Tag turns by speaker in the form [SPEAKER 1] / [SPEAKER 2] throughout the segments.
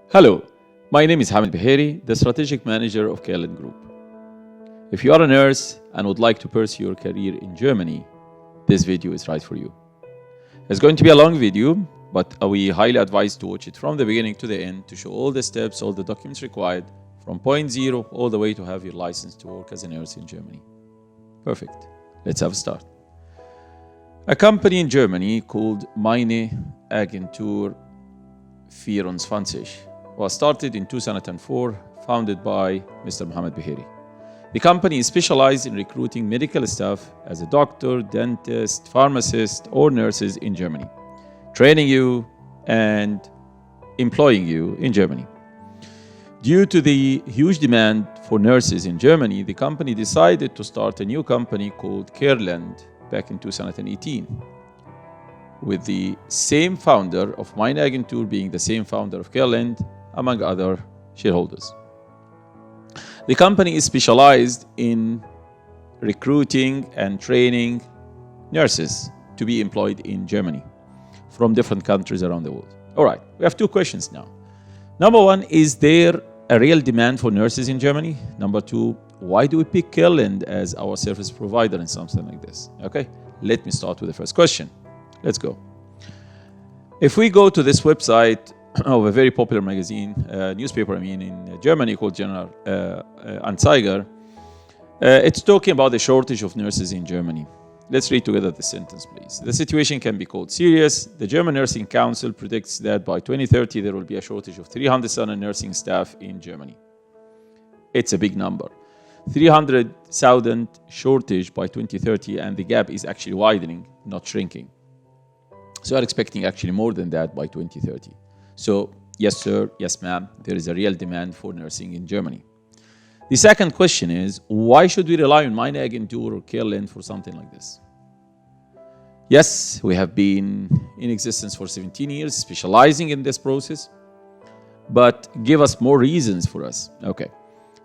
[SPEAKER 1] Hello, my name is Hamed Behairy, the Strategic Manager of CareLend Group. If you are a nurse and would like to pursue your career in Germany, this video is right for you. It's going to be a long video, but we highly advise to watch it from the beginning to the end to show all the steps, all the documents required, from point zero all the way to have your license to work as a nurse in Germany. Perfect. Let's have a start. A company in Germany called Meine Agentur 24 was started in 2004, founded by Mr.Hamed Behairy. The company is specialized in recruiting medical staff as a doctor, dentist, pharmacist, or nurses in Germany, training you and employing you in Germany. Due to the huge demand for nurses in Germany, the company decided to start a new company called CareLend back in 2018, with the same founder of Meine Agentur being the same founder of CareLend, among other shareholders. The company is specialized in recruiting and training nurses to be employed in Germany from different countries around the world. All right, we have two questions now. Number one, is there a real demand for nurses in Germany? Number two, why do we pick CareLend as our service provider in something like this? Okay, let me start with the first question. Let's go. If we go to this website of a very popular magazine, newspaper in Germany called General Anzeiger, it's talking about the shortage of nurses in Germany. Let's read together the sentence, please. The situation can be called serious. The German Nursing Council predicts that by 2030 there will be a shortage of 300,000 nursing staff in Germany. It's a big number. 300,000 shortage by 2030, and the gap is actually widening, not shrinking. So we are expecting actually more than that by 2030. So yes, sir, yes, ma'am, there is a real demand for nursing in Germany. The second question is, why should we rely on Meine Agentur or CareLend for something like this? Yes, we have been in existence for 17 years, specializing in this process, but give us more reasons for us. Okay,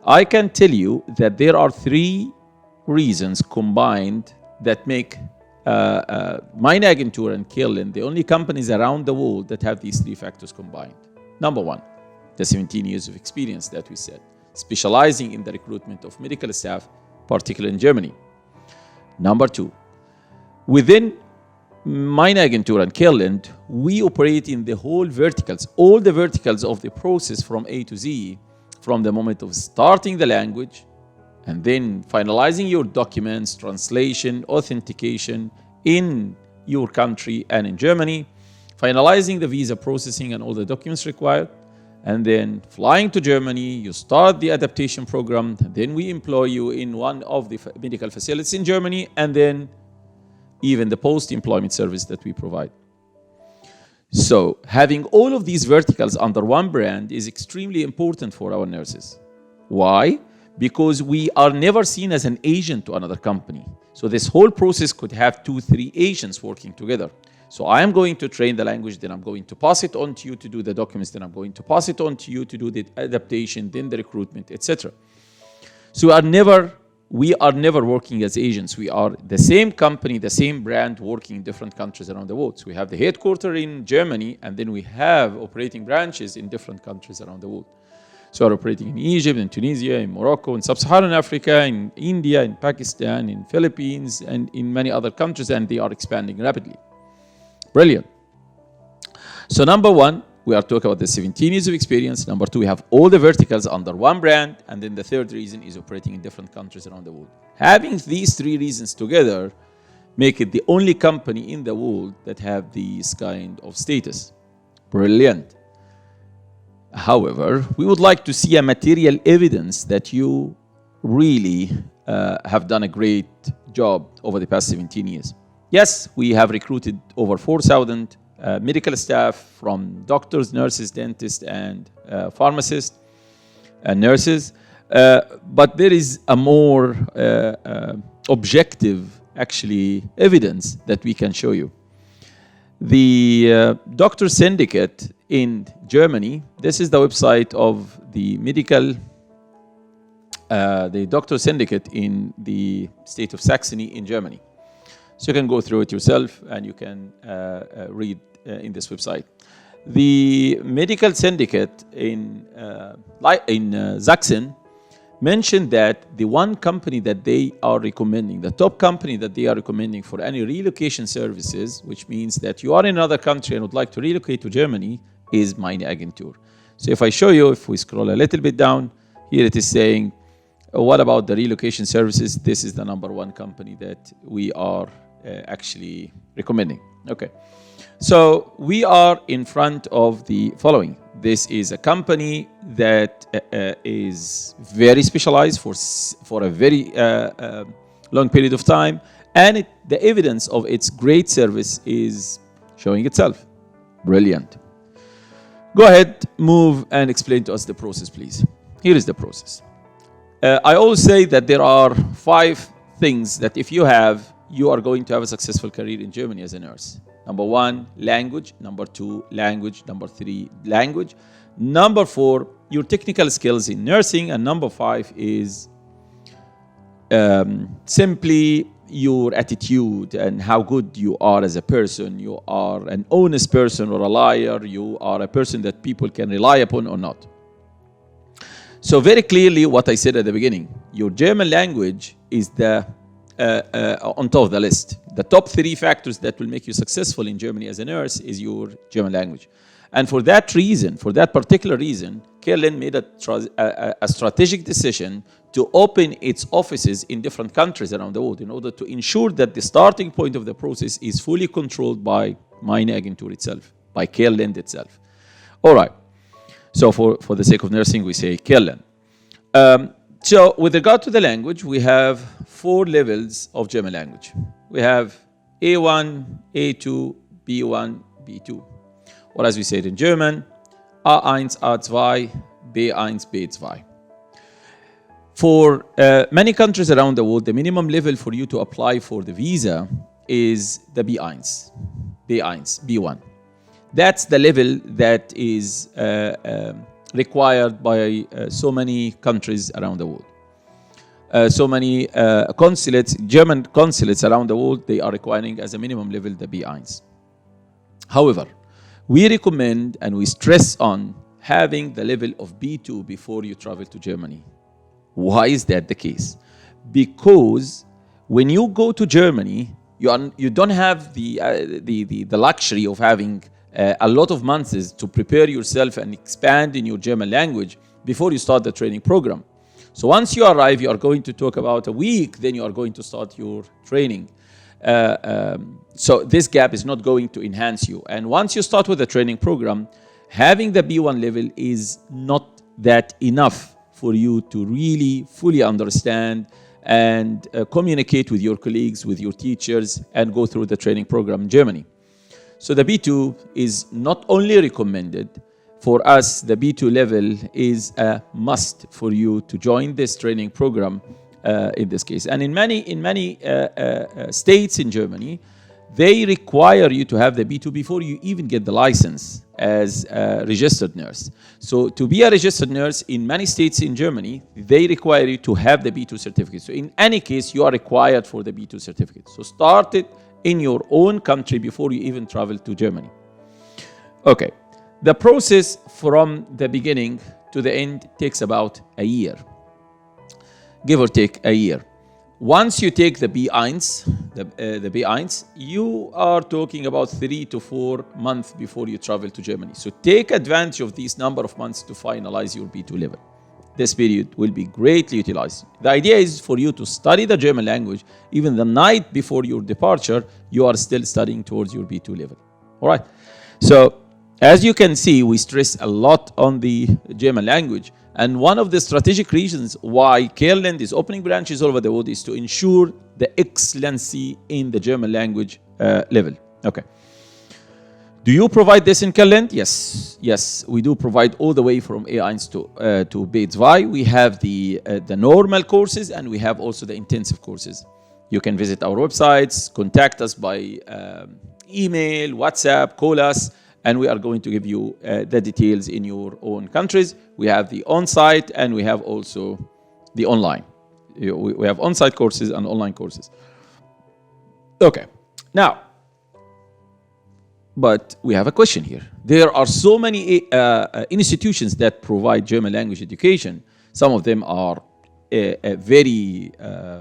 [SPEAKER 1] I can tell you that there are three reasons combined that make Meine Agentur and CareLend the only companies around the world that have these three factors combined. Number one, the 17 years of experience that we said, specializing in the recruitment of medical staff, particularly in Germany. Number two, within Meine Agentur and CareLend, we operate in the whole verticals, all the verticals of the process from A to Z, from the moment of starting the language, and then finalizing your documents, translation, authentication in your country and in Germany, finalizing the visa processing and all the documents required, and then flying to Germany, you start the adaptation program, then we employ you in one of the medical facilities in Germany, and then even the post-employment service that we provide. So having all of these verticals under one brand is extremely important for our nurses. Why? Because we are never seen as an agent to another company. So this whole process could have 2-3 agents working together. So I am going to train the language, then I'm going to pass it on to you to do the documents, then I'm going to pass it on to you to do the adaptation, then the recruitment, etc. So we are never working as agents. We are the same company, the same brand working in different countries around the world. So we have the headquarters in Germany, and then we have operating branches in different countries around the world. So we're operating in Egypt, in Tunisia, in Morocco, in Sub-Saharan Africa, in India, in Pakistan, in Philippines, and in many other countries, and they are expanding rapidly. Brilliant. So number one, we are talking about the 17 years of experience. Number two, we have all the verticals under one brand. And then the third reason is operating in different countries around the world. Having these three reasons together make it the only company in the world that have this kind of status. Brilliant. However, we would like to see a material evidence that you really have done a great job over the past 17 years. Yes, we have recruited over 4,000 medical staff from doctors, nurses, dentists, and pharmacists and nurses. But there is a more objective, actually, evidence that we can show you. The Doctor Syndicate in Germany, this is the website of the Doctor Syndicate in the state of Saxony in Germany. So you can go through it yourself and you can read in this website. The medical syndicate in Sachsen mentioned that the one company that they are recommending, the top company that they are recommending for any relocation services, which means that you are in another country and would like to relocate to Germany, is Meine Agentur. So if I show you, if we scroll a little bit down, here it is saying, what about the relocation services? This is the number one company that we are actually recommending. Okay. So we are in front of the following. This is a company that is very specialized for a very long period of time, and the evidence of its great service is showing itself. Brilliant. Go ahead, move and explain to us the process, please. Here is the process. I always say that there are 5 things that if you have, you are going to have a successful career in Germany as a nurse. Number 1, language. Number 2, language. Number 3, language. Number 4, your technical skills in nursing. And number 5 is simply your attitude and how good you are as a person. You are an honest person or a liar. You are a person that people can rely upon or not. So very clearly what I said at the beginning, your German language is the on top of the list. The top 3 factors that will make you successful in Germany as a nurse is your German language. And for that reason, for that particular reason, CareLend made a strategic decision to open its offices in different countries around the world in order to ensure that the starting point of the process is fully controlled by Meine Agentur itself, by CareLend itself. All right. So for the sake of nursing, we say CareLend. So with regard to the language, we have 4 levels of German language. We have A1, A2, B1, B2. Or as we say it in German, A1, A2, B1, B2. For many countries around the world, the minimum level for you to apply for the visa is the B1, B1. That's the level that is required by so many countries around the world. So many consulates, German consulates around the world, they are requiring as a minimum level the B1. However, we recommend and we stress on having the level of B2 before you travel to Germany. Why is that the case? Because when you go to Germany, you don't have the luxury of having a lot of months to prepare yourself and expand in your German language before you start the training program. So once you arrive, you are going to talk about a week, then you are going to start your training. So this gap is not going to enhance you. And once you start with the training program, having the B1 level is not that enough for you to really fully understand and communicate with your colleagues, with your teachers, and go through the training program in Germany. So the B2 is not only recommended. For us, the B2 level is a must for you to join this training program in this case. And in many states in Germany, they require you to have the B2 before you even get the license as a registered nurse. So to be a registered nurse in many states in Germany, they require you to have the B2 certificate. So in any case, you are required for the B2 certificate. So start it in your own country before you even travel to Germany. Okay. The process from the beginning to the end takes about a year, give or take a year. Once you take the B1, the B1, you are talking about 3 to 4 months before you travel to Germany. So take advantage of these number of months to finalize your B2 level. This period will be greatly utilized. The idea is for you to study the German language. Even the night before your departure, you are still studying towards your B2 level. All right. So as you can see, we stress a lot on the German language. And one of the strategic reasons why CareLend is opening branches all over the world is to ensure the excellency in the German language level. Okay. Do you provide this in CareLend? Yes, we do provide all the way from A1 to B2. We have the normal courses and we have also the intensive courses. You can visit our websites, contact us by email, WhatsApp, call us, and we are going to give you the details in your own countries. We have the on-site and we have also the online. We have on-site courses and online courses. Okay, now, But we have a question here. There are so many institutions that provide German language education. Some of them are very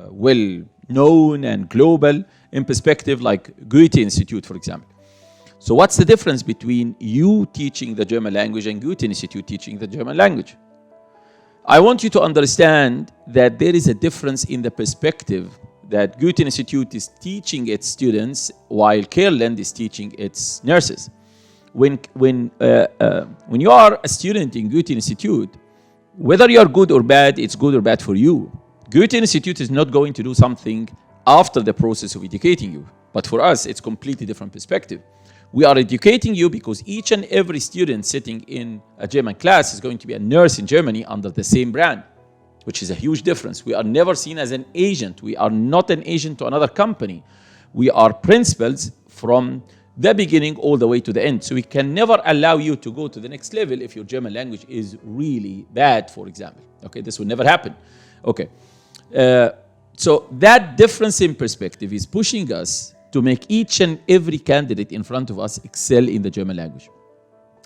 [SPEAKER 1] well known and global in perspective, like Goethe Institute, for example. So what's the difference between you teaching the German language and Goethe Institute teaching the German language? I want you to understand that there is a difference in the perspective that Goethe Institute is teaching its students while CareLend is teaching its nurses. When you are a student in Goethe Institute, whether you are good or bad, it's good or bad for you. Goethe Institute is not going to do something after the process of educating you. But for us, it's completely different perspective. We are educating you because each and every student sitting in a German class is going to be a nurse in Germany under the same brand, which is a huge difference. We are never seen as an agent. We are not an agent to another company. We are principals from the beginning all the way to the end. So we can never allow you to go to the next level if your German language is really bad, for example. Okay, this will never happen. Okay, so that difference in perspective is pushing us to make each and every candidate in front of us excel in the German language.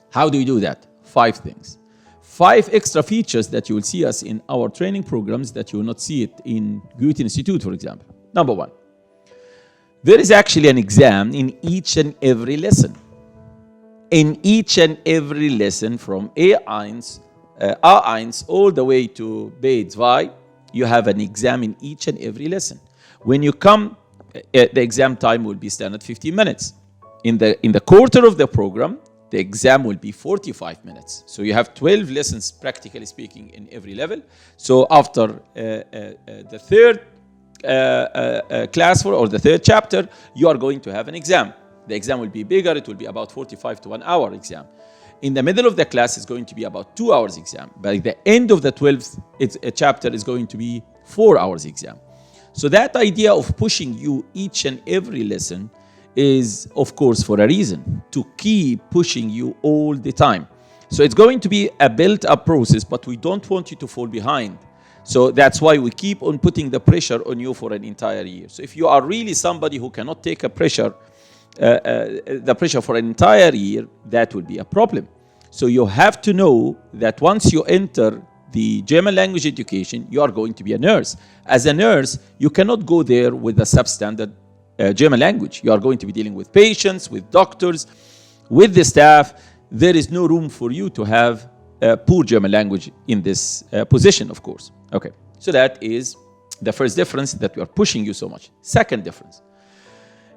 [SPEAKER 1] How do we do that? 5 things. 5 extra features that you will see us in our training programs that you will not see it in Goethe Institute, for example. Number 1, there is actually an exam in each and every lesson. In each and every lesson from A1 all the way to B2, you have an exam in each and every lesson. When you come, the exam time will be standard 15 minutes. In the quarter of the program, the exam will be 45 minutes. So you have 12 lessons, practically speaking, in every level. So after the third class or the third chapter, you are going to have an exam. The exam will be bigger. It will be about 45 to 1 hour exam. In the middle of the class, it's going to be about 2 hours exam. By the end of the 12th chapter is going to be 4 hours exam. So that idea of pushing you each and every lesson is, of course, for a reason, to keep pushing you all the time. So it's going to be a built-up process, but we don't want you to fall behind. So that's why we keep on putting the pressure on you for an entire year. So if you are really somebody who cannot take the pressure for an entire year, that will be a problem. So you have to know that once you enter the German language education, you are going to be a nurse. As a nurse, you cannot go there with a substandard German language. You are going to be dealing with patients, with doctors, with the staff. There is no room for you to have poor German language in this position, of course. Okay, so that is the first difference, that we are pushing you so much. Second difference,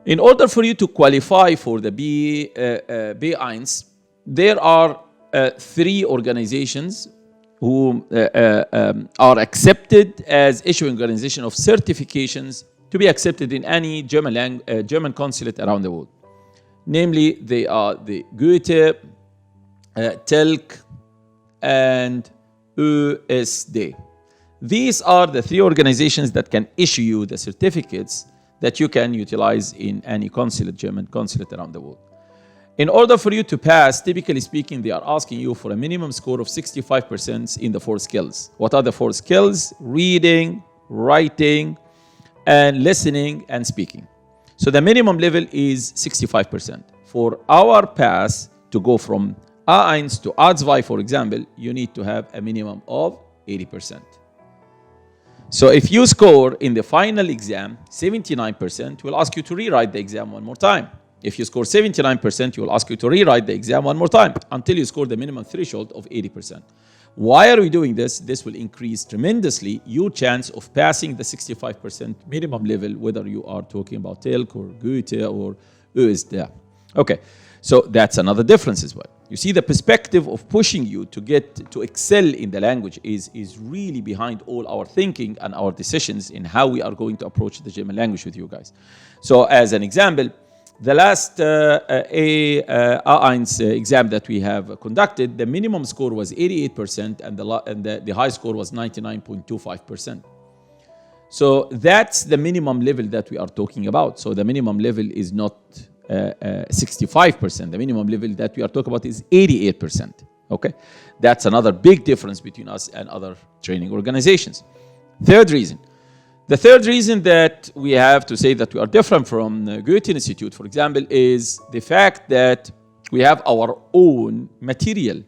[SPEAKER 1] in order for you to qualify for the B1, there are 3 organizations who are accepted as issuing organization of certifications to be accepted in any German consulate around the world. Namely, they are the Goethe, TELC, and ÖSD. These are the 3 organizations that can issue you the certificates that you can utilize in any German consulate around the world. In order for you to pass, typically speaking, they are asking you for a minimum score of 65% in the 4 skills. What are the 4 skills? Reading, writing, and listening and speaking. So the minimum level is 65%. For our pass to go from A1 to A2, for example, you need to have a minimum of 80%. So if you score in the final exam 79%, we'll ask you to rewrite the exam one more time. If you score 79%, we'll ask you to rewrite the exam one more time until you score the minimum threshold of 80%. Why are we doing this? This will increase tremendously your chance of passing the 65% minimum level, whether you are talking about TELC or Goethe or ÖSD. Okay, so that's another difference as well. You see, the perspective of pushing you to get to excel in the language is really behind all our thinking and our decisions in how we are going to approach the German language with you guys. So as an example, the last A1 exam that we have conducted, the minimum score was 88% and the high score was 99.25%. So that's the minimum level that we are talking about. So the minimum level is not 65%. The minimum level that we are talking about is 88%. Okay, that's another big difference between us and other training organizations. Third reason, The third reason that we have to say that we are different from Goethe Institute, for example, is the fact that we have our own material.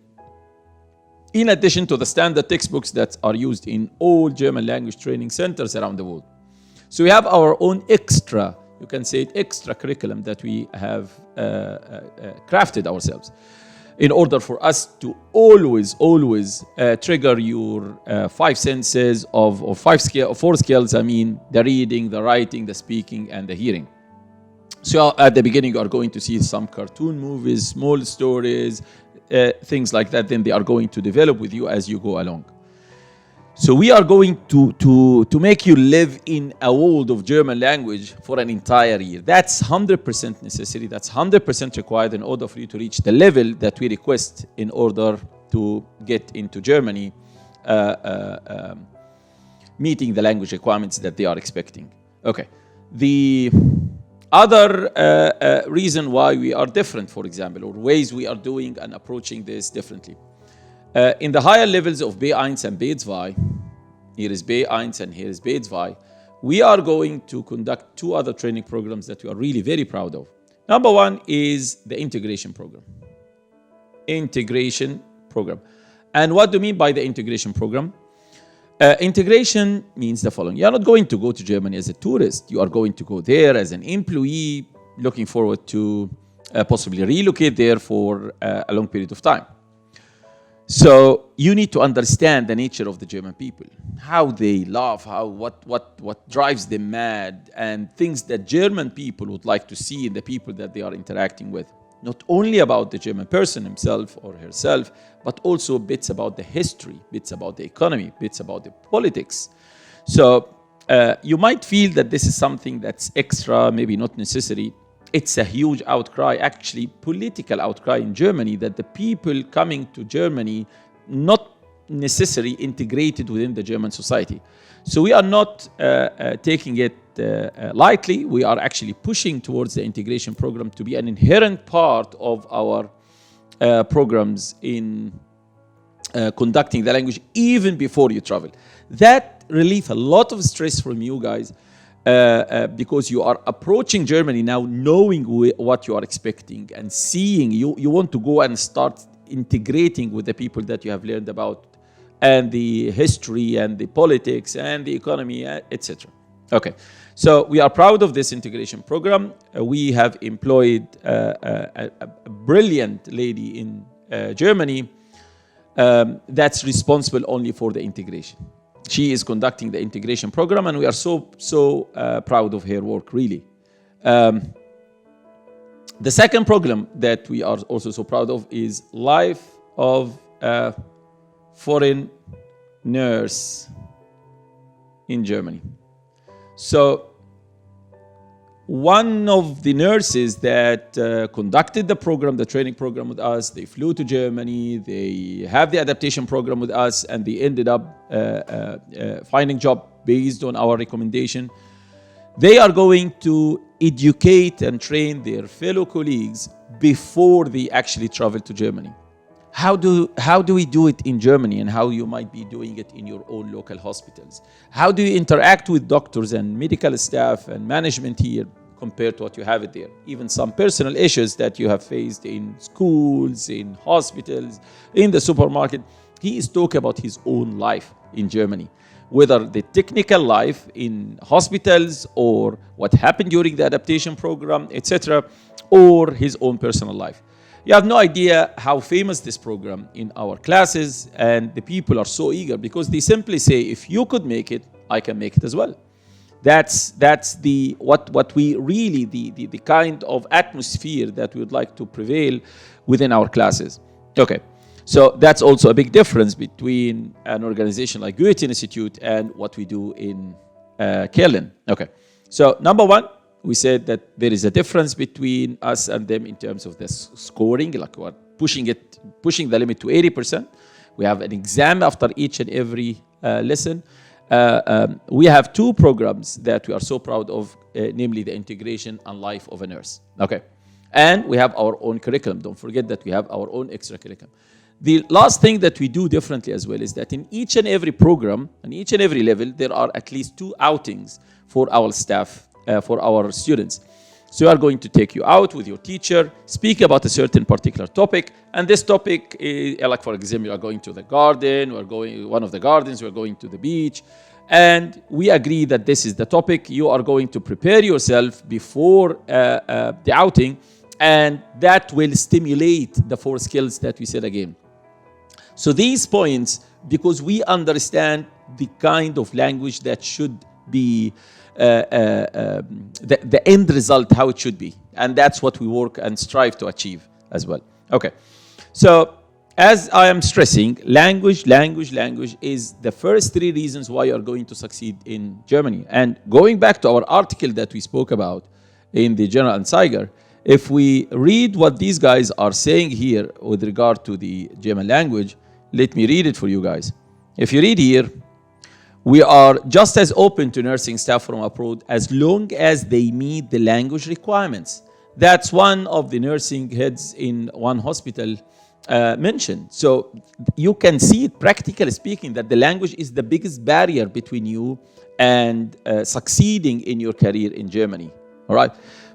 [SPEAKER 1] In addition to the standard textbooks that are used in all German language training centers around the world. So we have our own extra, you can say it, extra curriculum that we have crafted ourselves in order for us to always trigger your five senses or four skills, the reading, the writing, the speaking, and the hearing. So at the beginning, you are going to see some cartoon movies, small stories, things like that. Then they are going to develop with you as you go along. So we are going to make you live in a world of German language for an entire year. That's 100% necessary. That's 100% required in order for you to reach the level that we request in order to get into Germany, meeting the language requirements that they are expecting. Okay. The other reason why we are different, for example, or ways we are doing and approaching this differently. In the higher levels of B1 and B2, here is B1 and here is B2, we are going to conduct two other training programs that we are really very proud of. Number one is the integration program. Integration program. And what do you mean by the integration program? Integration means the following. You are not going to go to Germany as a tourist. You are going to go there as an employee, looking forward to possibly relocate there for a long period of time. So you need to understand the nature of the German people, how they love, what drives them mad, and things that German people would like to see in the people that they are interacting with. Not only about the German person himself or herself, but also bits about the history, bits about the economy, bits about the politics. So you might feel that this is something that's extra, maybe not necessary. It's a huge outcry, actually political outcry in Germany, that the people coming to Germany not necessarily integrated within the German society. So we are not taking it lightly. We are actually pushing towards the integration program to be an inherent part of our programs in conducting the language even before you travel. That relieves a lot of stress from you guys. Because you are approaching Germany now knowing what you are expecting and seeing. You want to go and start integrating with the people that you have learned about and the history and the politics and the economy, etc. Okay, so we are proud of this integration program. We have employed a brilliant lady in Germany that's responsible only for the integration. She is conducting the integration program, and we are so proud of her work, really. The second program that we are also so proud of is Life of a Foreign Nurse in Germany. So one of the nurses that conducted the program, the training program with us, they flew to Germany, they have the adaptation program with us, and they ended up finding a job based on our recommendation. They are going to educate and train their fellow colleagues before they actually travel to Germany. How do we do it in Germany, and how you might be doing it in your own local hospitals? How do you interact with doctors and medical staff and management here compared to what you have it there? Even some personal issues that you have faced in schools, in hospitals, in the supermarket. He is talking about his own life in Germany, whether the technical life in hospitals or what happened during the adaptation program, etc., or his own personal life. You have no idea how famous this program in our classes, and the people are so eager because they simply say, if you could make it, I can make it as well. That's the what we really the kind of atmosphere that we would like to prevail within our classes. Okay, so that's also a big difference between an organization like Goethe Institute and what we do in CareLend. Okay, so number one, we said that there is a difference between us and them in terms of the scoring, like we're pushing the limit to 80%. We have an exam after each and every lesson. We have two programs that we are so proud of, namely the integration and life of a nurse. Okay, and we have our own curriculum. Don't forget that we have our own extra curriculum. The last thing that we do differently as well is that in each and every program, and each and every level, there are at least 2 outings for our staff, for our students. So we are going to take you out with your teacher, speak about a certain particular topic, and this topic is, like for example, you are going to the garden, we're going one of the gardens, we're going to the beach, and we agree that this is the topic. You are going to prepare yourself before the outing, and that will stimulate the 4 skills that we said again. So these points, because we understand the kind of language that should be the end result, how it should be. And that's what we work and strive to achieve as well. Okay. So as I am stressing, language is the first 3 reasons why you are going to succeed in Germany. And going back to our article that we spoke about in the Journal Anzeiger, if we read what these guys are saying here with regard to the German language, let me read it for you guys. If you read here, we are just as open to nursing staff from abroad as long as they meet the language requirements. That's one of the nursing heads in one hospital mentioned. So you can see it, practically speaking, that the language is the biggest barrier between you and succeeding in your career in Germany. All right,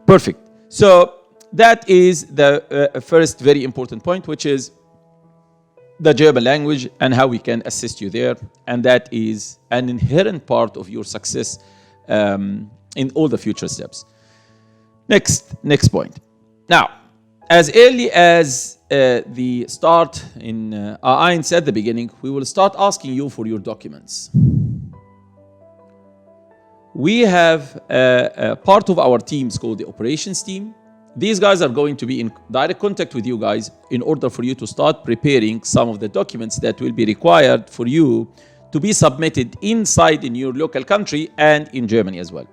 [SPEAKER 1] perfect. So that is the first very important point, which is the German language and how we can assist you there. And that is an inherent part of your success in all the future steps. Next point. Now, as early as the start in A1 at the beginning, we will start asking you for your documents. We have a part of our teams called the operations team. These guys are going to be in direct contact with you guys in order for you to start preparing some of the documents that will be required for you to be submitted inside in your local country and in Germany as well.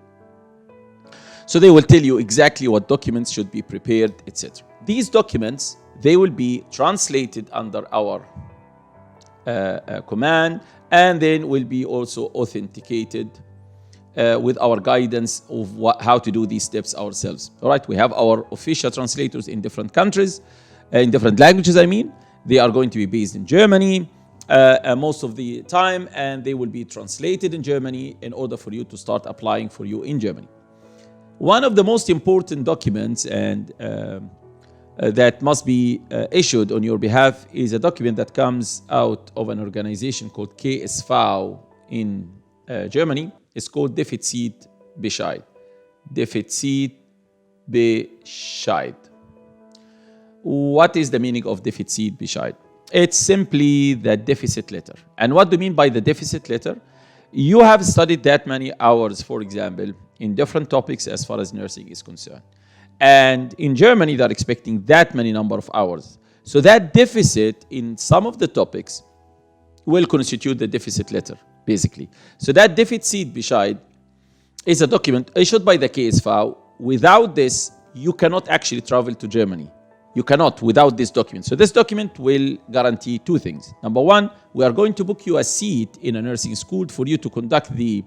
[SPEAKER 1] So they will tell you exactly what documents should be prepared, etc. These documents, they will be translated under our command, and then will be also authenticated with our guidance of how to do these steps ourselves. All right, we have our official translators in different countries, in different languages, I mean. They are going to be based in Germany most of the time, and they will be translated in Germany in order for you to start applying for you in Germany. One of the most important documents and that must be issued on your behalf is a document that comes out of an organization called KSV in Germany. It's called Defizitbescheid. Defizitbescheid. What is the meaning of Defizitbescheid? It's simply the deficit letter. And what do you mean by the deficit letter? You have studied that many hours, for example, in different topics as far as nursing is concerned. And in Germany, they're expecting that many number of hours. So that deficit in some of the topics will constitute the deficit letter, basically. So that Defizitbescheid is a document issued by the KSV. Without this, you cannot actually travel to Germany. You cannot without this document. So this document will guarantee 2 things. Number 1, we are going to book you a seat in a nursing school for you to conduct the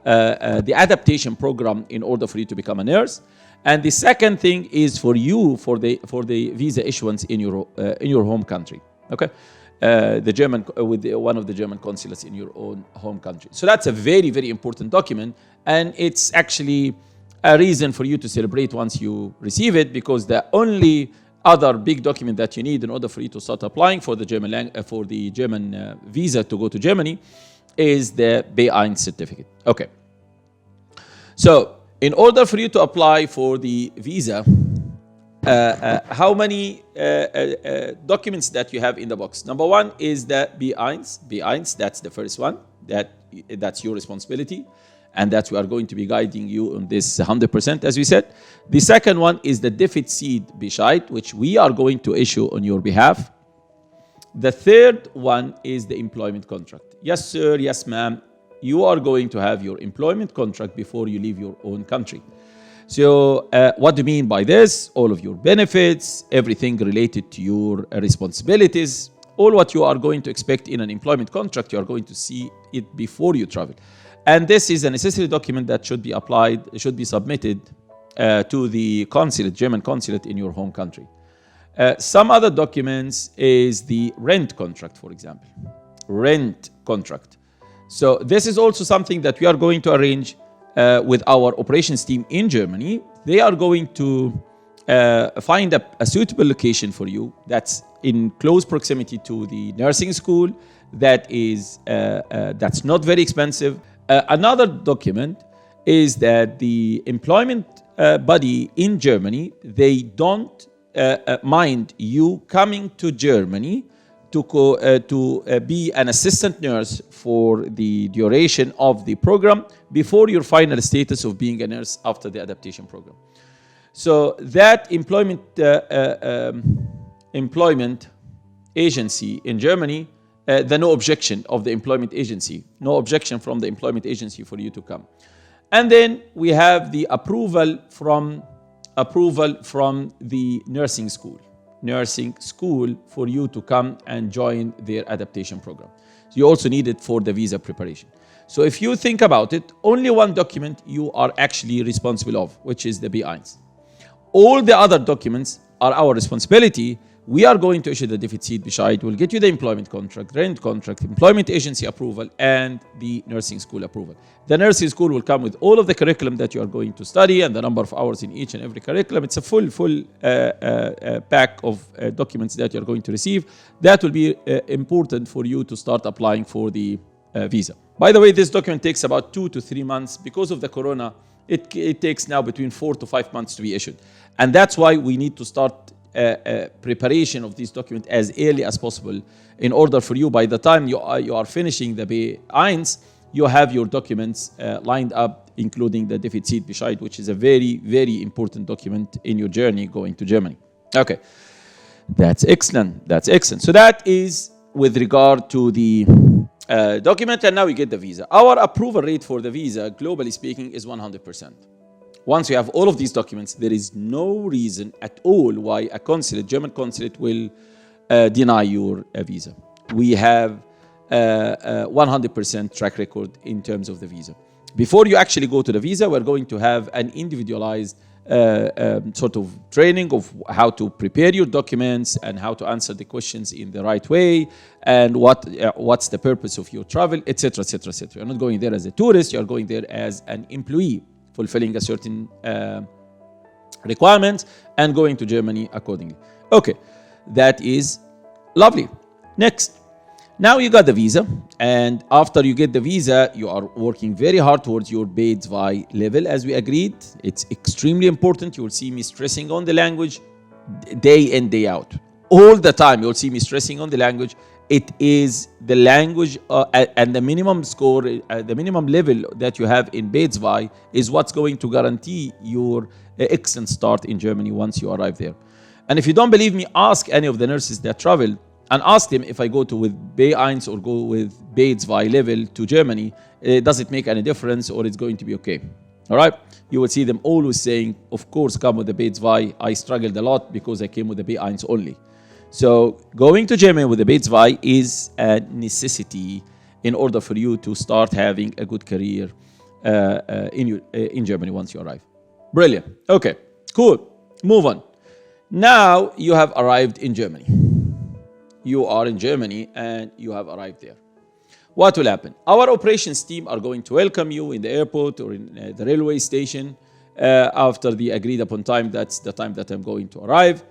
[SPEAKER 1] adaptation program in order for you to become a nurse. And the second thing is for you for the visa issuance in your home country. Okay. The German with one of the German consulates in your own home country. So that's a very, very important document, and it's actually a reason for you to celebrate once you receive it, because the only other big document that you need in order for you to start applying for the German visa to go to Germany is the B1 certificate. Okay. So in order for you to apply for the visa, how many documents that you have in the box? Number 1 is the B1. That's the first one. That's your responsibility. And that we are going to be guiding you on this 100%, as we said. The second one is the Defizitbescheid, which we are going to issue on your behalf. The third one is the employment contract. Yes, sir, yes, ma'am. You are going to have your employment contract before you leave your own country. So what do you mean by this? All of your benefits, everything related to your responsibilities, all what you are going to expect in an employment contract, you are going to see it before you travel. And this is a necessary document that should be submitted to the consulate, German consulate in your home country. Some other documents is the rent contract, for example. Rent contract. So this is also something that we are going to arrange with our operations team in Germany. They are going to find a suitable location for you that's in close proximity to the nursing school, that's not very expensive. Another document is that the employment body in Germany, they don't mind you coming to Germany to be an assistant nurse for the duration of the program before your final status of being a nurse after the adaptation program. So that employment agency in Germany, the no objection of the employment agency, no objection from the employment agency for you to come. And then we have the approval from the nursing school for you to come and join their adaptation program. So you also need it for the visa preparation. So if you think about it, only one document you are actually responsible of, which is the B1. All the other documents are our responsibility. We are going to issue the Defizitbescheid. We'll get you the employment contract, rent contract, employment agency approval, and the nursing school approval. The nursing school will come with all of the curriculum that you are going to study and the number of hours in each and every curriculum. It's a full pack of documents that you're going to receive. That will be important for you to start applying for the visa. By the way, this document takes about 2 to 3 months. Because of the corona, it takes now between 4 to 5 months to be issued. And that's why we need to start preparation of this document as early as possible in order for you, by the time you are finishing the B1, you have your documents lined up, including the Defizitbescheid, which is a very, very important document in your journey going to Germany. Okay, that's excellent. That's excellent. So that is with regard to the document, and now we get the visa. Our approval rate for the visa, globally speaking, is 100%. Once you have all of these documents, there is no reason at all why a consulate, German consulate, will deny your visa. We have 100% track record in terms of the visa. Before you actually go to the visa, we're going to have an individualized sort of training of how to prepare your documents and how to answer the questions in the right way, and what's the purpose of your travel, etc., etc., etc. You're not going there as a tourist. You're going there as an employee, fulfilling a certain requirements and going to Germany accordingly. Okay, that is lovely. Next, now you got the visa, and after you get the visa, you are working very hard towards your B2 level, as we agreed. It's extremely important. You will see me stressing on the language day in, day out. All the time, you'll see me stressing on the language. It is the language and the minimum score, the minimum level that you have in B2 is what's going to guarantee your excellent start in Germany once you arrive there. And if you don't believe me, ask any of the nurses that travel and ask them, if I go to with B1 or go with B2 level to Germany, does it make any difference, or it's going to be okay? All right? You will see them always saying, of course, come with the B2. I struggled a lot because I came with the B1 only. So going to Germany with the B2 is a necessity in order for you to start having a good career in Germany once you arrive. Brilliant. Okay, cool. Move on. Now you have arrived in Germany. You are in Germany and you have arrived there. What will happen? Our operations team are going to welcome you in the airport or in the railway station after the agreed upon time. That's the time that I'm going to arrive.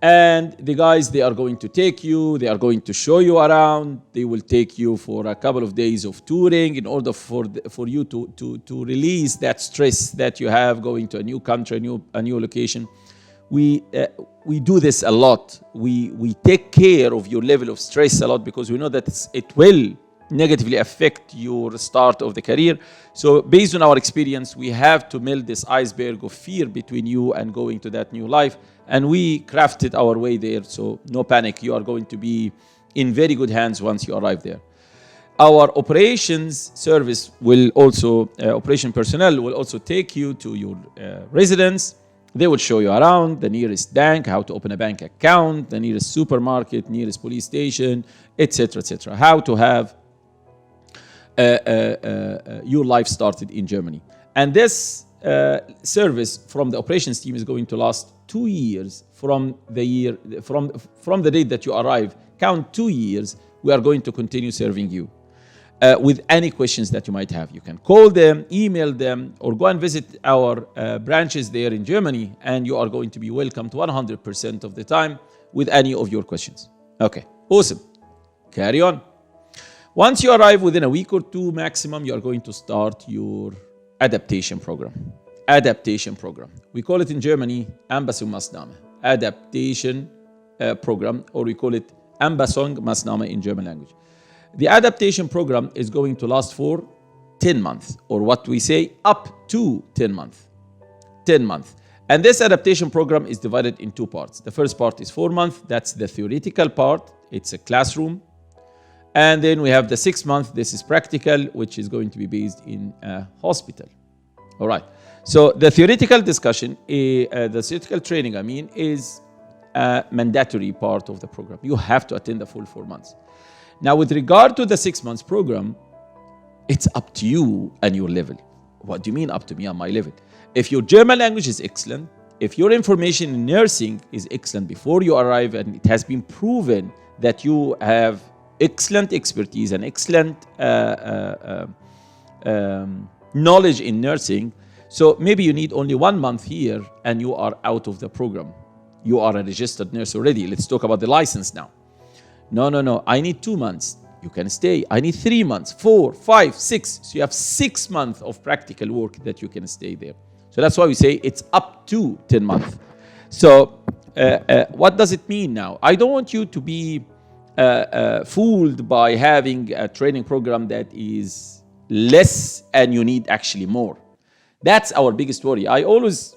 [SPEAKER 1] And the guys, they are going to take you, they are going to show you around, they will take you for a couple of days of touring in order for you to release that stress that you have going to a new country, a new location. We do this a lot. We take care of your level of stress a lot because we know that it will negatively affect your start of the career. So based on our experience, we have to melt this iceberg of fear between you and going to that new life. And we crafted our way there, so no panic. You are going to be in very good hands once you arrive there. Our operations service will also, operation personnel will also take you to your residence. They will show you around the nearest bank, how to open a bank account, the nearest supermarket, nearest police station, etc., etc. How to have your life started in Germany. And this service from the operations team is going to last 2 years from the year, from the date that you arrive, count 2 years, we are going to continue serving you. With any questions that you might have. You can call them, email them, or go and visit our branches there in Germany, and you are going to be welcomed 100% of the time with any of your questions. Okay, awesome. Carry on. Once you arrive within a week or two maximum, you are going to start your adaptation program. Adaptation program. We call it in Germany Anpassungsmaßnahme. Adaptation program, or we call it Anpassungsmaßnahme in German language. The adaptation program is going to last for 10 months, or what we say up to 10 months. 10 months. And this adaptation program is divided in 2 parts. The first part is 4 months. That's the theoretical part. It's a classroom. And then we have the 6 months. This is practical, which is going to be based in a hospital. All right. So the theoretical discussion, the theoretical training, is a mandatory part of the program. You have to attend the full 4 months. Now, with regard to the 6 months program, it's up to you and your level. What do you mean up to me and my level? If your German language is excellent, if your information in nursing is excellent before you arrive, and it has been proven that you have excellent expertise and excellent knowledge in nursing, so maybe you need only 1 month here and you are out of the program. You are a registered nurse already. Let's talk about the license now. No. I need 2 months. You can stay. I need 3 months, 4, 5, 6. So you have 6 months of practical work that you can stay there. So that's why we say it's up to 10 months. So what does it mean now? I don't want you to be fooled by having a training program that is less and you need actually more. That's our biggest worry. I always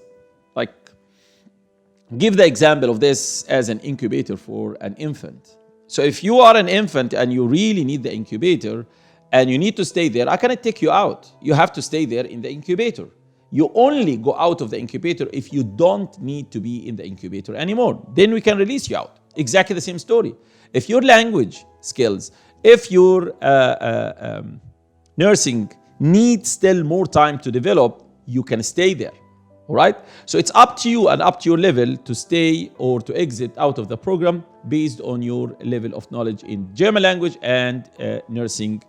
[SPEAKER 1] give the example of this as an incubator for an infant. So if you are an infant and you really need the incubator and you need to stay there, I cannot take you out. You have to stay there in the incubator. You only go out of the incubator if you don't need to be in the incubator anymore. Then we can release you out. Exactly the same story. If your language skills, if your nursing needs still more time to develop, you can stay there. All right? So it's up to you and up to your level to stay or to exit out of the program based on your level of knowledge in German language and nursing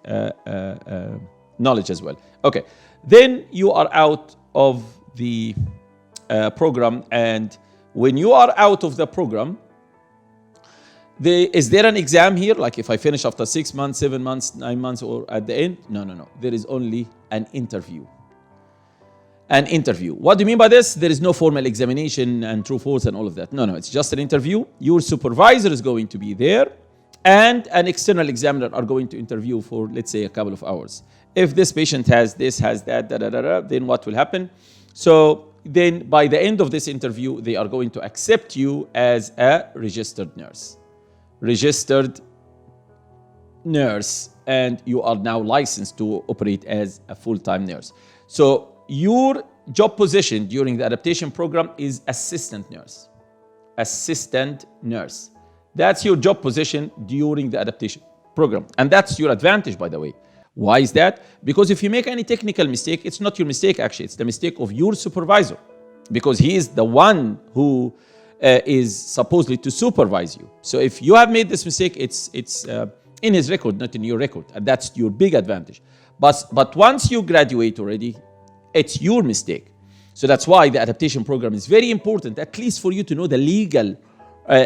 [SPEAKER 1] knowledge as well. Okay. Then you are out of the program, and when you are out of the program, is there an exam here? Like if I finish after 6 months, 7 months, 9 months, or at the end? No. There is only an interview. An interview. What do you mean by this? There is no formal examination and true false and all of that. No, it's just an interview. Your supervisor is going to be there, and an external examiner are going to interview for, let's say, a couple of hours. If this patient has this, has that, then what will happen? So then by the end of this interview, they are going to accept you as a registered nurse. Registered nurse, and you are now licensed to operate as a full-time nurse. So your job position during the adaptation program is assistant nurse. Assistant nurse. That's your job position during the adaptation program. And that's your advantage, by the way. Why is that? Because if you make any technical mistake, it's not your mistake actually, it's the mistake of your supervisor. Because he is the one who is supposedly to supervise you. So if you have made this mistake, it's in his record, not in your record. And that's your big advantage. But once you graduate already, it's your mistake. So that's why the adaptation program is very important, at least for you to know the legal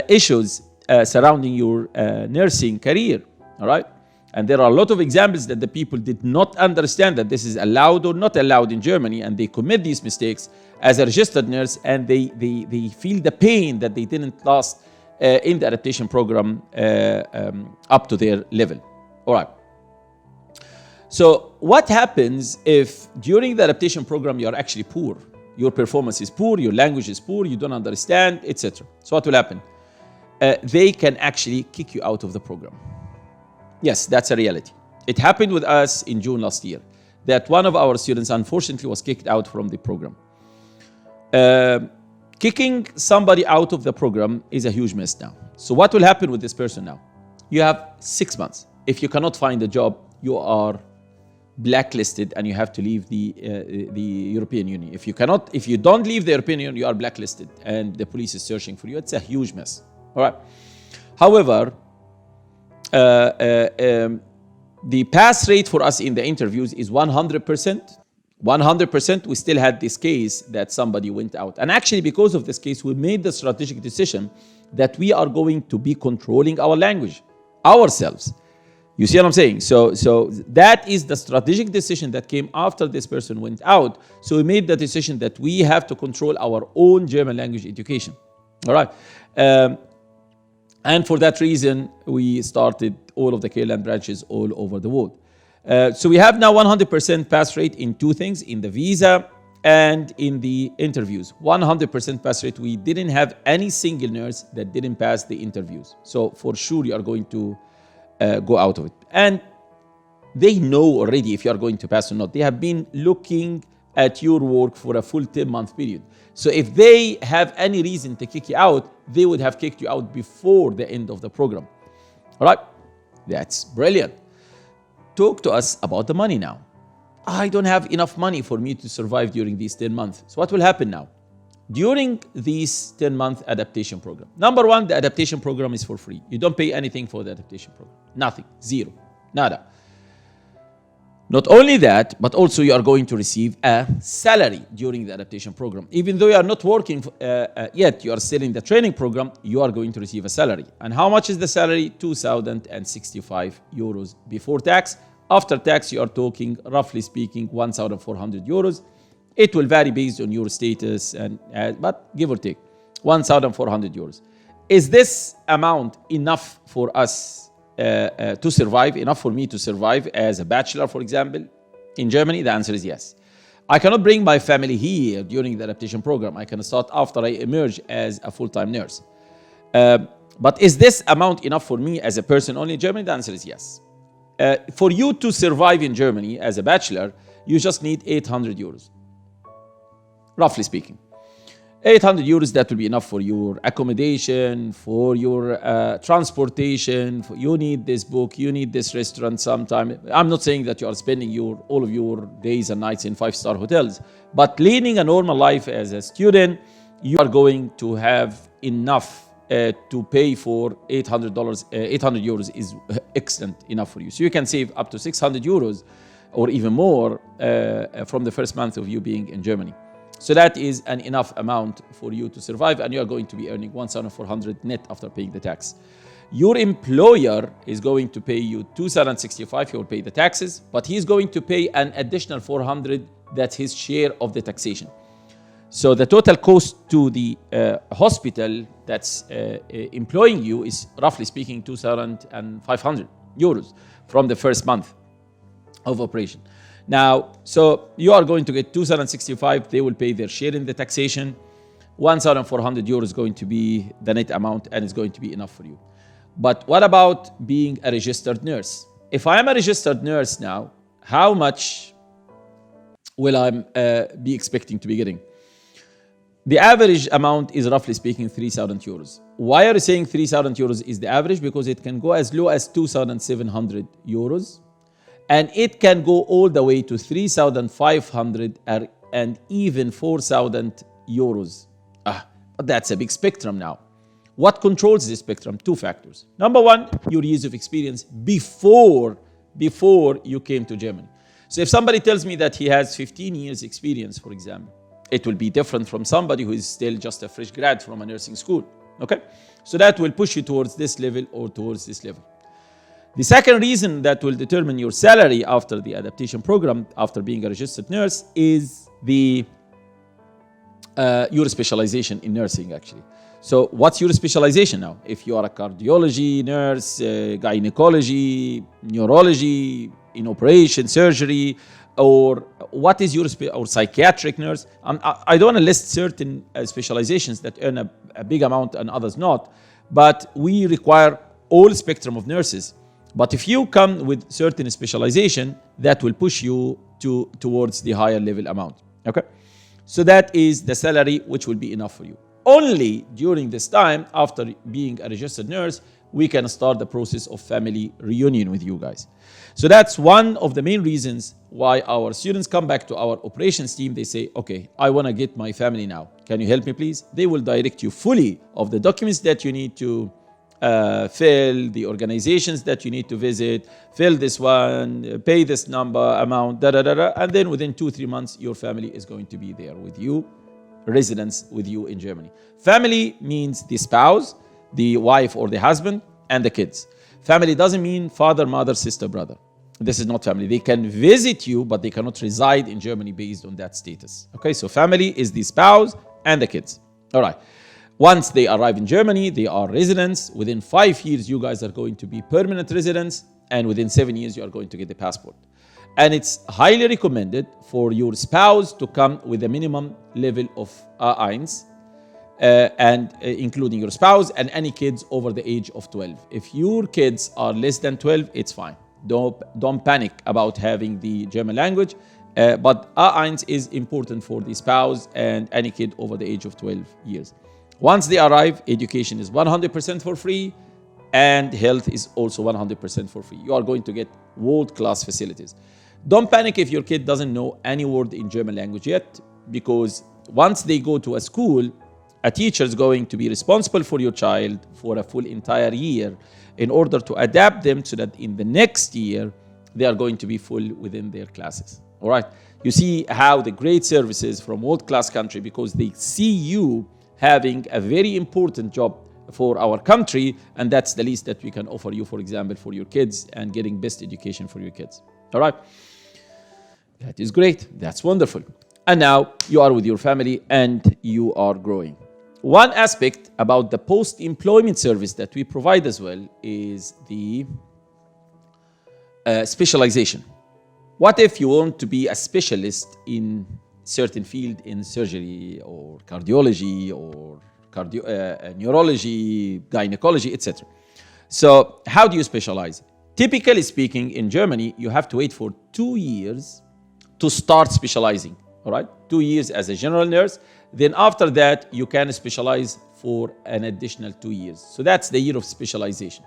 [SPEAKER 1] issues surrounding your nursing career. All right? And there are a lot of examples that the people did not understand that this is allowed or not allowed in Germany, and they commit these mistakes as a registered nurse, and they feel the pain that they didn't last in the adaptation program up to their level. All right. So what happens if during the adaptation program you are actually poor? Your performance is poor, your language is poor, you don't understand, etc. So what will happen? They can actually kick you out of the program. Yes, that's a reality. It happened with us in June last year, that one of our students unfortunately was kicked out from the program. Kicking somebody out of the program is a huge mess now. So what will happen with this person now? You have 6 months. If you cannot find a job, you are blacklisted and you have to leave the European Union. If you don't leave the European Union, you are blacklisted and the police is searching for you. It's a huge mess. All right. However, the pass rate for us in the interviews is 100%. 100%. We still had this case that somebody went out. And actually, because of this case, we made the strategic decision that we are going to be controlling our language ourselves. You see what I'm saying? So that is the strategic decision that came after this person went out. So we made the decision that we have to control our own German language education. All right. And for that reason, we started all of the CareLend branches all over the world. So we have now 100% pass rate in two things, in the visa and in the interviews. 100% pass rate. We didn't have any single nurse that didn't pass the interviews. So for sure you are going to go out of it. And they know already if you are going to pass or not. They have been looking at your work for a full 10-month period. So if they have any reason to kick you out, they would have kicked you out before the end of the program. All right? That's brilliant. Talk to us about the money now. I don't have enough money for me to survive during these 10 months. So what will happen now? During this 10-month adaptation program, number one, the adaptation program is for free. You don't pay anything for the adaptation program. Nothing. Zero. Nada. Not only that, but also you are going to receive a salary during the adaptation program. Even though you are not working yet, you are still in the training program, you are going to receive a salary. And how much is the salary? 2,065 euros before tax. After tax, you are talking, roughly speaking, 1,400 euros. It will vary based on your status, but give or take, 1,400 euros. Is this amount enough for us to survive, enough for me to survive as a bachelor, for example, in Germany? The answer is yes. I cannot bring my family here during the adaptation program. I can start after I emerge as a full-time nurse. But is this amount enough for me as a person only in Germany? The answer is yes. For you to survive in Germany as a bachelor, you just need 800 euros, roughly speaking. 800 euros, that will be enough for your accommodation, for your transportation. You need this book, you need this restaurant sometime. I'm not saying that you are spending all of your days and nights in 5-star hotels, but leading a normal life as a student, you are going to have enough to pay for $800. 800 euros is excellent enough for you. So you can save up to 600 euros or even more from the first month of you being in Germany. So that is an enough amount for you to survive, and you are going to be earning 1,400 net after paying the tax. Your employer is going to pay you 2,065. He will pay the taxes, but he's going to pay an additional 400. That's his share of the taxation. So the total cost to the hospital that's employing you is, roughly speaking, 2,500 euros from the first month of operation. Now, so you are going to get 2,065. They will pay their share in the taxation. 1,400 euros is going to be the net amount, and it's going to be enough for you. But what about being a registered nurse? If I am a registered nurse now, how much will I be expecting to be getting? The average amount is, roughly speaking, 3,000 euros. Why are you saying 3,000 euros is the average? Because it can go as low as 2,700 euros. And it can go all the way to 3,500 and even 4,000 euros. But that's a big spectrum now. What controls this spectrum? Two factors. Number one, your years of experience before you came to Germany. So if somebody tells me that he has 15 years experience, for example, it will be different from somebody who is still just a fresh grad from a nursing school. Okay? So that will push you towards this level or towards this level. The second reason that will determine your salary after the adaptation program, after being a registered nurse, is your specialization in nursing, actually. So what's your specialization now? If you are a cardiology nurse, gynecology, neurology, in operation, surgery, or what is your or psychiatric nurse? I don't want to list certain specializations that earn a big amount and others not, but we require all spectrum of nurses. But if you come with certain specialization, that will push you towards the higher level amount. Okay? So that is the salary which will be enough for you. only during this time, after being a registered nurse, we can start the process of family reunion with you guys. So that's one of the main reasons why our students come back to our operations team. They say, okay, I want to get my family now. Can you help me, please? They will direct you fully of the documents that you need to fill, the organizations that you need to visit, fill this one, pay this number, amount, and then within 2-3 months, your family is going to be there with you, residence with you in Germany. Family means the spouse, the wife or the husband, and the kids. Family doesn't mean father, mother, sister, brother. This is not family. They can visit you, but they cannot reside in Germany based on that status. Okay, so family is the spouse and the kids. All right. Once they arrive in Germany, they are residents. Within 5 years, you guys are going to be permanent residents, and within 7 years, you are going to get the passport. And it's highly recommended for your spouse to come with a minimum level of Outings, including your spouse and any kids over the age of 12. If your kids are less than 12, it's fine. Don't panic about having the German language, but Outings is important for the spouse and any kid over the age of 12 years. Once they arrive, education is 100% for free, and health is also 100% for free. You are going to get world-class facilities. Don't panic if your kid doesn't know any word in German language yet, because once they go to a school, a teacher is going to be responsible for your child for a full entire year in order to adapt them so that in the next year, they are going to be full within their classes. All right. You see how the great services from world-class country, because they see you having a very important job for our country, and that's the least that we can offer you, for example, for your kids and getting best education for your kids. All right. That is great. That's wonderful. And now you are with your family and you are growing. One aspect about the post-employment service that we provide as well is the specialization. What if you want to be a specialist in certain field in surgery or cardiology or neurology, gynecology, etc. So how do you specialize? Typically speaking, in Germany, you have to wait for 2 years to start specializing. All right, 2 years as a general nurse. Then after that, you can specialize for an additional 2 years. So that's the year of specialization.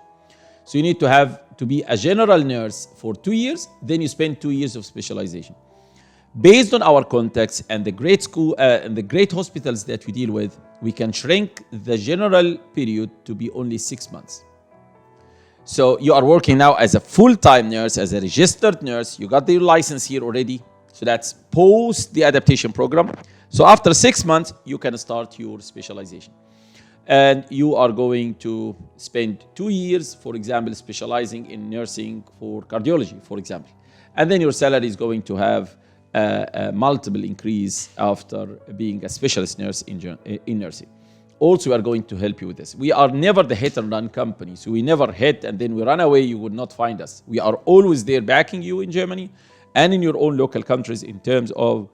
[SPEAKER 1] So you need to be a general nurse for 2 years. Then you spend 2 years of specialization. Based on our context and the great school and the great hospitals that we deal with, we can shrink the general period to be only 6 months. So you are working now as a full-time nurse, as a registered nurse. You got your license here already. So that's post the adaptation program. So after 6 months, you can start your specialization. And you are going to spend 2 years, for example, specializing in nursing for cardiology, for example. And then your salary is going to have a multiple increase after being a specialist nurse in nursing. Also, we are going to help you with this. We are never the hit and run company. So we never hit and then we run away, you would not find us. We are always there backing you in Germany and in your own local countries in terms of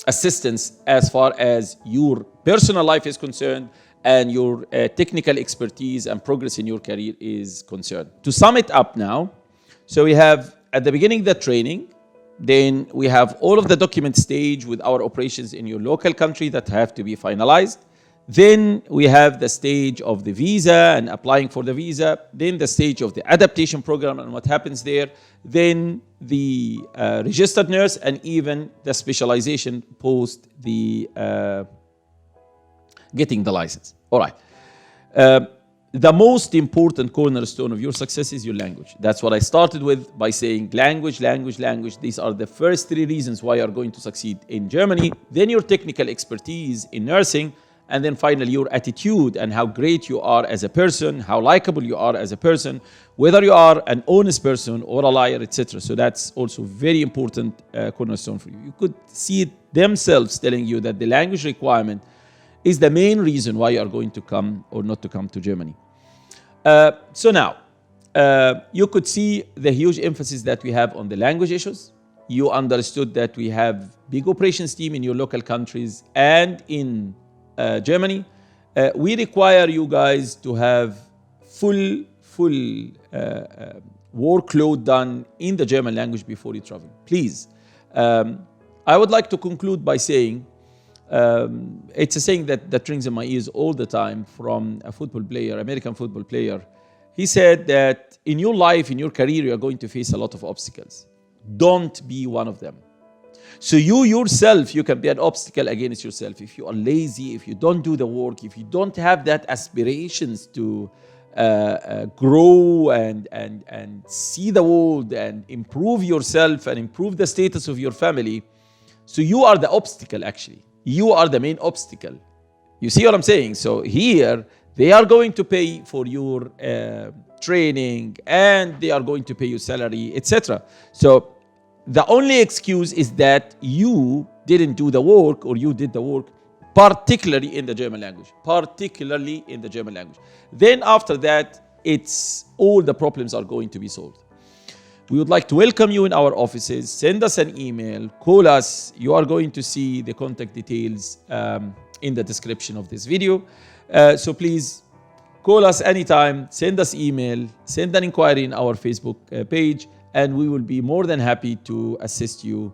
[SPEAKER 1] assistance as far as your personal life is concerned and your technical expertise and progress in your career is concerned. To sum it up now, so we have at the beginning the training, then we have all of the document stage with our operations in your local country that have to be finalized. Then we have the stage of the visa and applying for the visa. Then the stage of the adaptation program and what happens there. Then the registered nurse and even the specialization post the getting the license. All right. The most important cornerstone of your success is your language. That's what I started with by saying language, language, language. These are the first 3 reasons why you are going to succeed in Germany. Then your technical expertise in nursing. And then finally, your attitude and how great you are as a person, how likable you are as a person, whether you are an honest person or a liar, etc. So that's also very important cornerstone for you. You could see it themselves telling you that the language requirement is the main reason why you are going to come or not to come to Germany. So now, you could see the huge emphasis that we have on the language issues. You understood that we have big operations team in your local countries and in Germany. We require you guys to have full workload done in the German language before you travel. Please. I would like to conclude by saying It's a saying that rings in my ears all the time from a football player, American football player. He said that in your life, in your career, you are going to face a lot of obstacles. Don't be one of them. So you yourself, you can be an obstacle against yourself. If you are lazy, if you don't do the work, if you don't have that aspirations to grow and see the world and improve yourself and improve the status of your family, so you are the obstacle actually. You are the main obstacle. You see what I'm saying? So here, they are going to pay for your training and they are going to pay you salary, etc. So the only excuse is that you didn't do the work or you did the work, particularly in the German language. Particularly in the German language. Then after that, it's all the problems are going to be solved. We would like to welcome you in our offices. Send us an email, call us. You are going to see the contact details in the description of this video. So please call us anytime, send us email, send an inquiry in our Facebook page, and we will be more than happy to assist you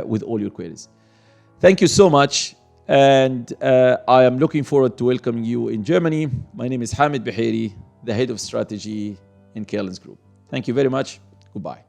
[SPEAKER 1] with all your queries. Thank you so much, and I am looking forward to welcoming you in Germany. My name is Hamed Behairy, the Head of Strategy in CareLend Group. Thank you very much. Goodbye.